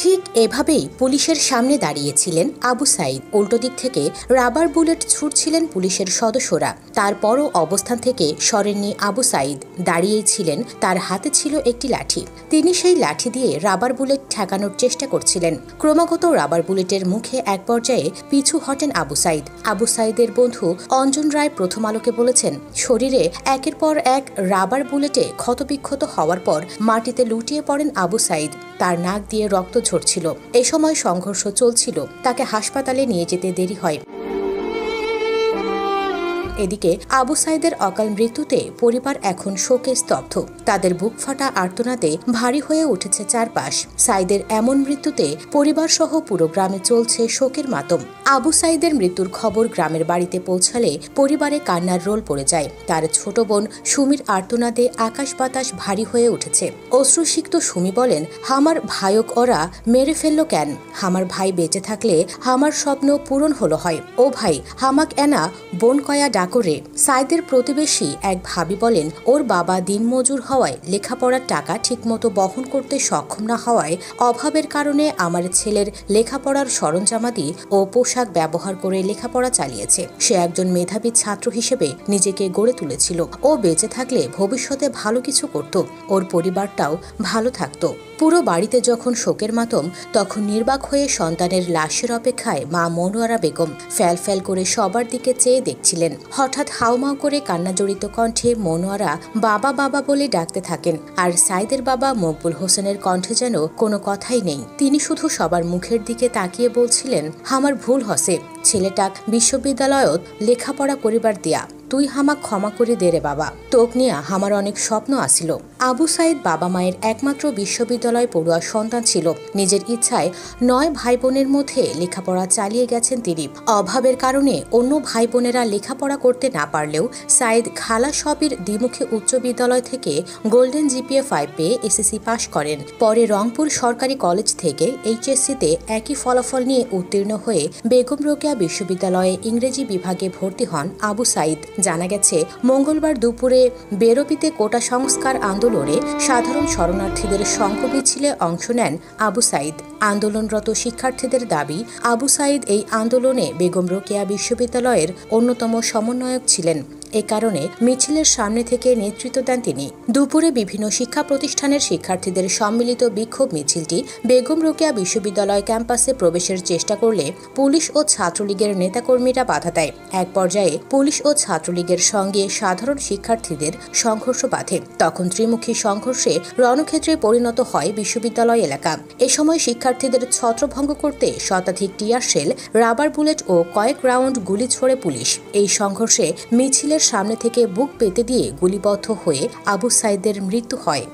ঠিক এভাবেই পুলিশের সামনে দাঁড়িয়েছিলেন আবু সাইদ। উল্টো দিক থেকে রাবার বুলেট ছুটছিলেন পুলিশের সদস্যরা। তারপরও অবস্থান থেকে সরেননি আবু সাইদ, দাঁড়িয়েই ছিলেন। তার হাতে ছিল একটি লাঠি। তিনি সেই লাঠি দিয়ে রাবার বুলেট ঠেকানোর চেষ্টা করছিলেন। ক্রমাগত রাবার বুলেটের মুখে এক পর্যায়ে পিছু হটেন আবু সাইদ। আবু সাইদের বন্ধু অঞ্জন রায় প্রথম আলোকে বলেছেন, শরীরে একের পর এক রাবার বুলেটে ক্ষতবিক্ষত হওয়ার পর মাটিতে লুটিয়ে পড়েন আবু সাইদ। তার নাক দিয়ে রক্ত ঝরছিল। এ সময় সংঘর্ষ চলছিল। তাকে হাসপাতালে নিয়ে যেতে দেরি হয়। এদিকে আবু সাইদের অকাল মৃত্যুতে পরিবার এখন শোকে স্তব্ধ। তাদের বুক ফাটা আর্তনাদে ভারী হয়ে উঠেছে চারপাশ। সাইদের এমন মৃত্যুতে পরিবার সহ পুরো গ্রামে চলছে শোকের মাতম। আবু সাইদের মৃত্যুর খবর গ্রামের বাড়িতে পৌঁছালে পরিবারে কান্নার রোল পড়ে যায়। তার ছোট বোন সুমির আর্তনাদে আকাশ বাতাস ভারী হয়ে উঠেছে। অশ্রুসিক্ত সুমি বলেন, আমার ভাইক ওরা মেরে ফেললো কেন? আমার ভাই বেঁচে থাকলে আমার স্বপ্ন পূরণ হলো হয়। ও ভাই হামাক এনা বোন কয়া করে। সাইদের প্রতিবেশী এক ভাবি বলেন, ওর বাবা দিনমজুর হওয়ায় লেখাপড়ার টাকা ঠিকমতো বহন করতে সক্ষম না হওয়ায় অভাবের কারণে আমার ছেলের লেখাপড়ার সরঞ্জামাদি ও পোশাক ব্যবহার করে লেখাপড়া চালিয়েছে। সে একজন মেধাবী ছাত্র হিসেবে নিজেকে গড়ে তুলেছিল। ও বেঁচে থাকলে ভবিষ্যতে ভালো কিছু করত, ওর পরিবারটাও ভালো থাকত। পুরো বাড়িতে যখন শোকের মাতম, তখন নির্বাক হয়ে সন্তানের লাশের অপেক্ষায় মা মনোয়ারা বেগম ফ্যাল ফ্যাল করে সবার দিকে চেয়ে দেখছিলেন। হঠাৎ হাউমাউ করে কান্নাজড়িত কণ্ঠে মনোয়ারা বাবা বাবা বলে ডাকতে থাকেন। আর সাইদের বাবা মকবুল হোসেনের কণ্ঠে যেন কোনো কথাই নেই। তিনি শুধু সবার মুখের দিকে তাকিয়ে বলছিলেন, আমার ভুল হসে, ছেলেটাক বিশ্ববিদ্যালয়ত লেখাপড়া করিবার দিয়া, তুই হামাক ক্ষমা করে দে রে বাবা, তোক নিয়া আমার অনেক স্বপ্ন আসিল। আবু সাইদ বাবা মায়ের একমাত্র বিশ্ববিদ্যালয় পড়ুয়া সন্তান ছিল। নিজের ইচ্ছায় 9 ভাই বোনের মধ্যে লেখাপড়া চালিয়ে গেছেন তিনি। অভাবের কারণে অন্য ভাই বোনেরা লেখাপড়া করতে না পারলেও সাইদ খালা সবির দ্বিমুখী উচ্চ বিদ্যালয় থেকে গোল্ডেন জিপিএ 5 পেয়ে এসএসসি পাশ করেন। পরে রংপুর সরকারি কলেজ থেকে এইচএসসিতে একই ফলাফল নিয়ে উত্তীর্ণ হয়ে বেগম রোকেয়া বিশ্ববিদ্যালয়ে ইংরেজি বিভাগে ভর্তি হন আবু সাইদ। জানা গেছে, মঙ্গলবার দুপুরে বেরোবিতে কোটা সংস্কার আন্দোলনে সাধারণ শরণার্থীদের শঙ্খ মিছিলে অংশ নেন আবু সাইদ। আন্দোলনরত শিক্ষার্থীদের দাবি, আবু সাইদ এই আন্দোলনে বেগম রোকেয়া বিশ্ববিদ্যালয়ের অন্যতম সমন্বয়ক ছিলেন। এ কারণে মিছিলের সামনে থেকে নেতৃত্ব দেন তিনি। দুপুরে বিভিন্ন শিক্ষা প্রতিষ্ঠানের শিক্ষার্থীদের সম্মিলিত বিক্ষোভ মিছিলটি বেগম রোকেয়া বিশ্ববিদ্যালয় ক্যাম্পাসে প্রবেশের চেষ্টা করলে পুলিশ ও ছাত্রলীগের নেতাকর্মীরা বাধা দেয়। এক পর্যায়ে পুলিশ ও ছাত্রলীগের সঙ্গে সাধারণ শিক্ষার্থীদের সংঘর্ষ বাধে। তখন ত্রিমুখী সংঘর্ষে রণক্ষেত্রে পরিণত হয় বিশ্ববিদ্যালয় এলাকা। এ সময় শিক্ষার্থীদের ছত্রভঙ্গ করতে শতাধিক টিয়ার শেল, রাবার বুলেট ও কয়েক রাউন্ড গুলি ছোড়ে পুলিশ। এই সংঘর্ষে মিছিলের সামনে থেকে বুক পেতে দিয়ে গুলিবদ্ধ হয়ে আবু সাইদের মৃত্যু হয়।